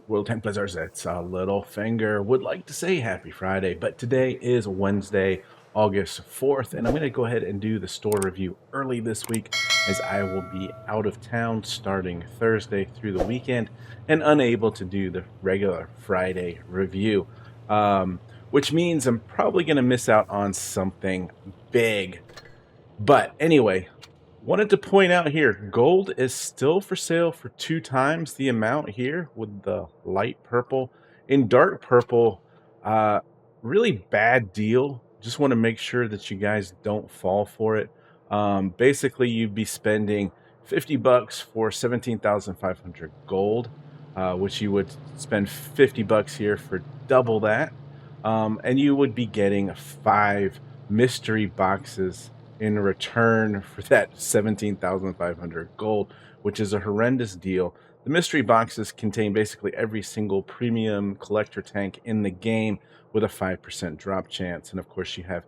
World Templars, it's a Littlefinger. Would like to say happy Friday, but today is Wednesday, August 4th, and I'm going to go ahead and do the store review early this week as I will be out of town starting Thursday through the weekend and unable to do the regular Friday review, which means I'm probably going to miss out on something big. But anyway, wanted to point out here, gold is still for sale for 2 times the amount here with the light purple. In dark purple, really bad deal. Just want to make sure that you guys don't fall for it. Basically, you'd be spending 50 bucks for 17,500 gold, which you would spend 50 bucks here for double that. And you would be getting 5 mystery boxes in return for that 17,500 gold, which is a horrendous deal. The mystery boxes contain basically every single premium collector tank in the game with a 5% drop chance. And of course, you have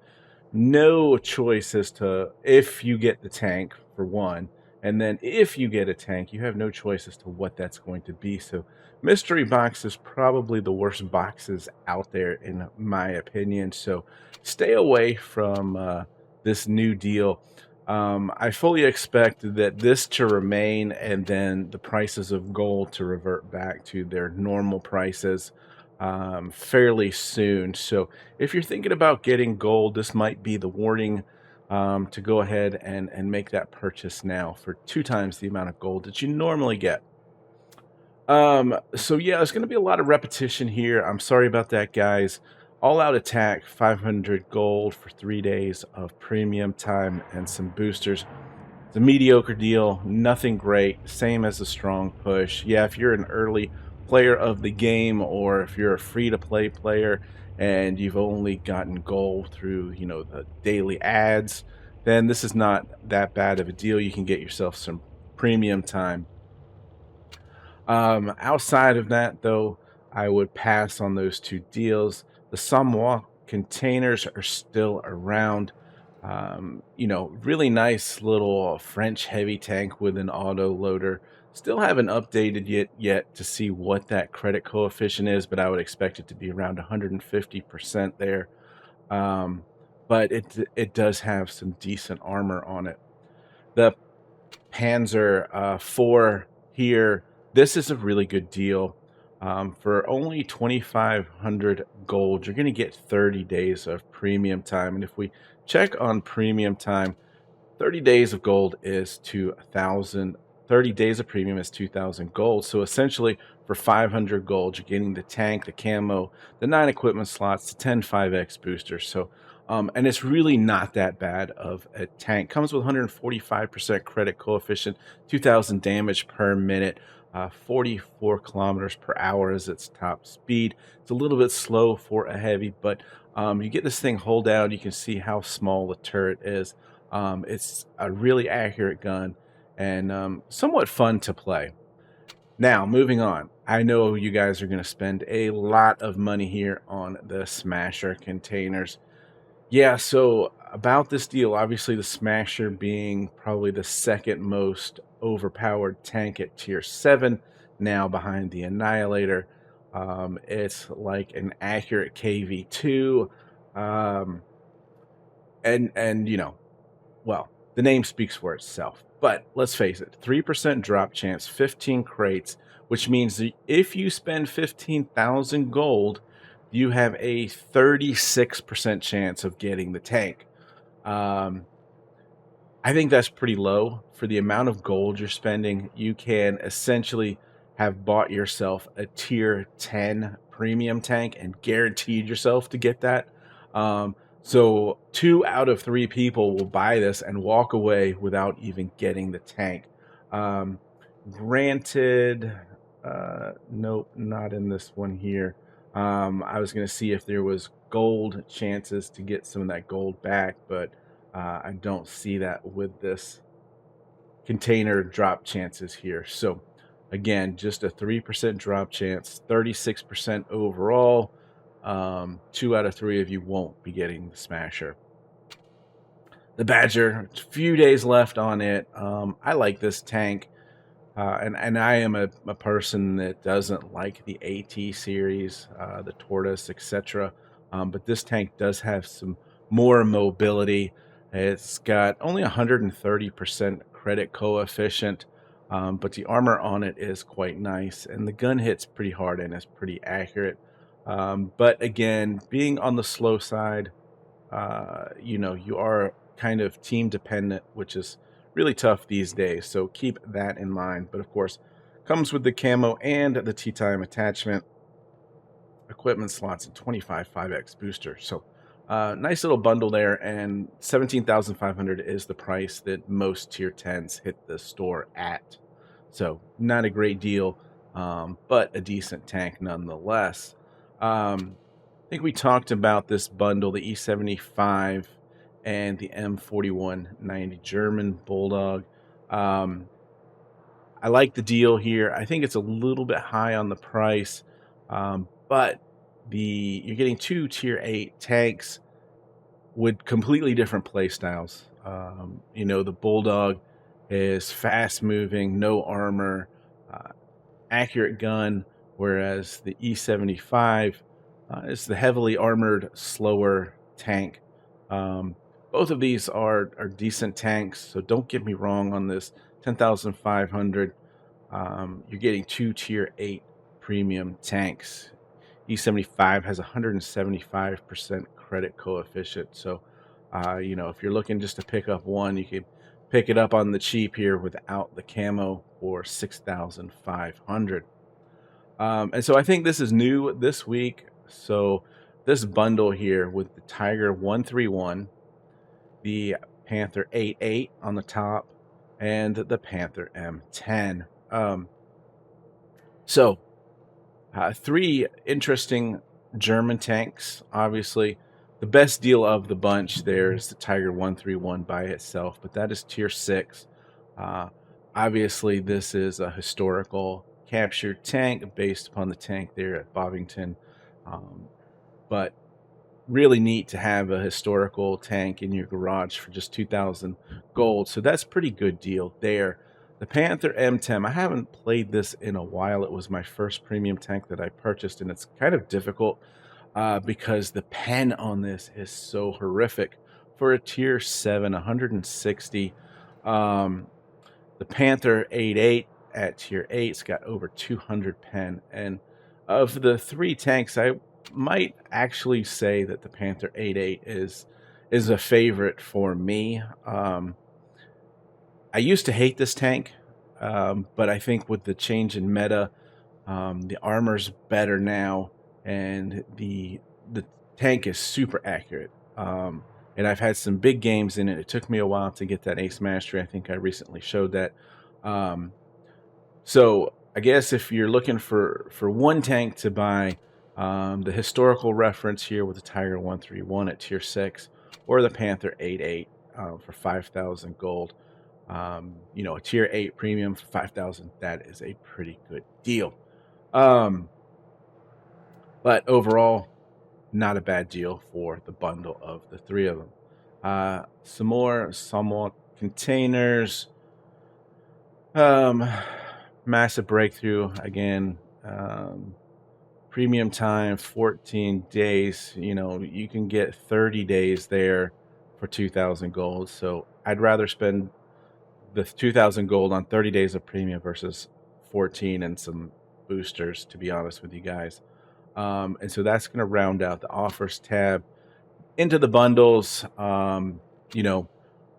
no choice as to if you get the tank, for one. And then if you get a tank, you have no choice as to what that's going to be. So mystery box is probably the worst boxes out there, in my opinion. So stay away from this new deal. I fully expect that this to remain and then the prices of gold to revert back to their normal prices fairly soon. So if you're thinking about getting gold, this might be the warning to go ahead and make that purchase now for 2 times the amount of gold that you normally get. So yeah, there's going to be a lot of repetition here. I'm sorry about that, guys. All out attack, 500 gold for 3 days of premium time and some boosters. It's a mediocre deal, nothing great, same as a strong push. Yeah, if you're an early player of the game or if you're a free-to-play player and you've only gotten gold through, the daily ads, then this is not that bad of a deal. You can get yourself some premium time. Outside of that, though, I would pass on those 2 deals. The Samoa containers are still around. Really nice little French heavy tank with an auto loader. Still haven't updated yet to see what that credit coefficient is, but I would expect it to be around 150% there. But it does have some decent armor on it. The Panzer IV here, this is a really good deal. For only 2,500 gold, you're going to get 30 days of premium time. And if we check on premium time, 30 days of gold is 2,000. 30 days of premium is 2,000 gold. So essentially, for 500 gold, you're getting the tank, the camo, the 9 equipment slots, the 10 5x boosters. So, and it's really not that bad of a tank. Comes with 145% credit coefficient, 2,000 damage per minute. 44 kilometers per hour is its top speed. It's a little bit slow for a heavy, but you get this thing hold down, you can see how small the turret is. It's a really accurate gun and somewhat fun to play. Now, moving on. I know you guys are going to spend a lot of money here on the Smasher containers. Yeah, so about this deal, obviously the Smasher being probably the second most overpowered tank at tier 7, now behind the Annihilator. It's like an accurate KV2. And well, the name speaks for itself. But let's face it, 3% drop chance, 15 crates, which means that if you spend 15,000 gold, you have a 36% chance of getting the tank. I think that's pretty low for the amount of gold you're spending. You can essentially have bought yourself a tier 10 premium tank and guaranteed yourself to get that. So 2 out of 3 people will buy this and walk away without even getting the tank. Granted, nope, not in this one here. I was going to see if there was gold chances to get some of that gold back, but I don't see that with this container drop chances here. So again, just a 3% drop chance, 36% overall. 2 out of 3 of you won't be getting the Smasher. The Badger, a few days left on it. I like this tank. And I am a person that doesn't like the AT series, the Tortoise, etc. But this tank does have some more mobility. It's got only 130% credit coefficient, but the armor on it is quite nice, and the gun hits pretty hard and is pretty accurate. But again, being on the slow side, you are kind of team dependent, which is really tough these days. So keep that in mind. But of course, comes with the camo and the tea time attachment, equipment slots, and 25 5x booster. So nice little bundle there. And 17,500 is the price that most tier 10s hit the store at. So not a great deal, but a decent tank nonetheless. I think we talked about this bundle, the E75 and the M4190 German Bulldog. Um, I like the deal here. I think it's a little bit high on the price, but you're getting two tier 8 tanks with completely different play styles. The Bulldog is fast moving, no armor, uh, accurate gun, whereas the E75 is the heavily armored, slower tank. Um, Both of these are decent tanks, so don't get me wrong on this. 10,500, you're getting two tier 8 premium tanks. E75 has 175% credit coefficient, so if you're looking just to pick up one, you could pick it up on the cheap here without the camo for 6,500. And so I think this is new this week. So this bundle here with the Tiger 131, the Panther 88 on the top, and the Panther M10. So three interesting German tanks. Obviously, the best deal of the bunch there is the Tiger 131 by itself, but that is tier 6. Uh, Obviously, this is a historical captured tank based upon the tank there at Bovington. Um, but really neat to have a historical tank in your garage for just 2,000 gold. So that's pretty good deal there. The Panther M10, I haven't played this in a while. It was my first premium tank that I purchased, and it's kind of difficult because the pen on this is so horrific. For a tier 7, 160. Um, the Panther 88 at tier 8's got over 200 pen. And of the three tanks, I might actually say that the Panther 88 is a favorite for me. I used to hate this tank, but I think with the change in meta, the armor's better now, and the tank is super accurate. And I've had some big games in it. It took me a while to get that ace mastery. I think I recently showed that. Um, so I guess if you're looking for one tank to buy, the historical reference here with the Tiger 131 at tier 6, or the Panther 88 for 5,000 gold. A tier 8 premium for 5,000. That is a pretty good deal. But overall, not a bad deal for the bundle of the three of them. Some more somewhat containers. Massive breakthrough again. Premium time 14 days. You can get 30 days there for 2,000 gold. So I'd rather spend the 2,000 gold on 30 days of premium versus 14 and some boosters, to be honest with you guys. And so that's going to round out the offers tab. Into the bundles, didn't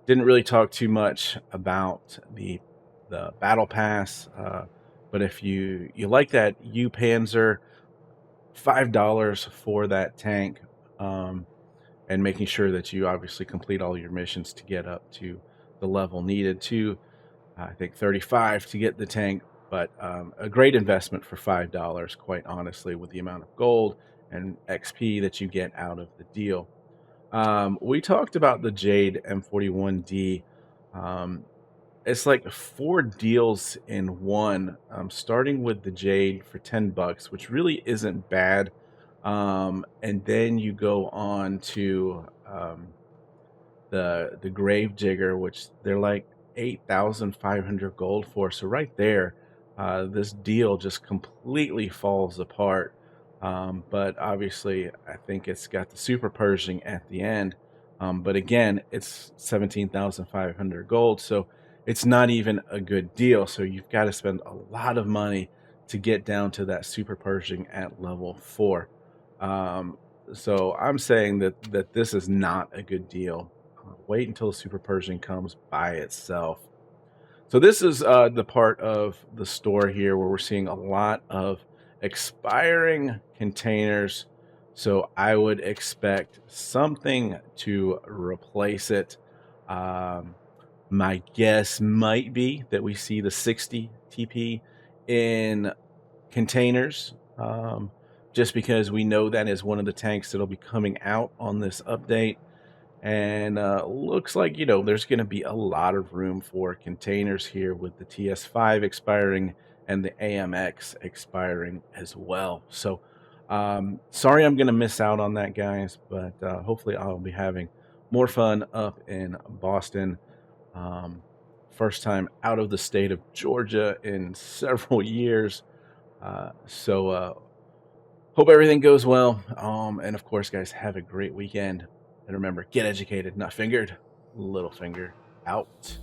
really talk too much about the battle pass, but if you like that U Panzer, $5 for that tank, and making sure that you obviously complete all your missions to get up to the level needed to, I think 35 to get the tank. But a great investment for $5, quite honestly, with the amount of gold and XP that you get out of the deal. We talked about the Jade M41D. It's like 4 deals in one, starting with the Jade for $10, which really isn't bad. And then you go on to the Grave Digger, which they're like 8,500 gold for. So right there, this deal just completely falls apart. But obviously, I think it's got the super Pershing at the end. But again, it's 17,500 gold, so it's not even a good deal. So you've got to spend a lot of money to get down to that super Pershing at level 4. So I'm saying that this is not a good deal. Wait until the super Pershing comes by itself. So this is the part of the store here where we're seeing a lot of expiring containers. So I would expect something to replace it. Um, my guess might be that we see the 60 TP in containers, just because we know that is one of the tanks that'll be coming out on this update. And looks like, there's going to be a lot of room for containers here with the TS5 expiring and the AMX expiring as well. So sorry I'm going to miss out on that, guys, but hopefully I'll be having more fun up in Boston. First time out of the state of Georgia in several years. Hope everything goes well. And of course, guys, have a great weekend. And remember, get educated, not fingered. Littlefinger out.